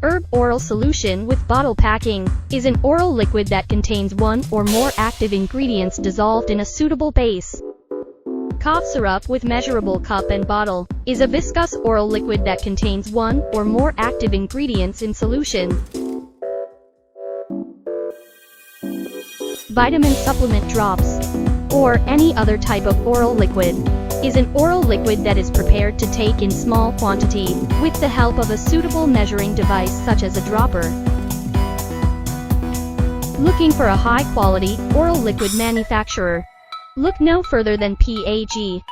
Herb oral solution with bottle packing is an oral liquid that contains one or more active ingredients dissolved in a suitable base. Cough syrup with measurable cup and bottle is a viscous oral liquid that contains one or more active ingredients in solution. Vitamin supplement drops, or any other type of oral liquid, is an oral liquid that is prepared to take in small quantity, with the help of a suitable measuring device such as a dropper. Looking for a high-quality, oral liquid manufacturer? Look no further than PAG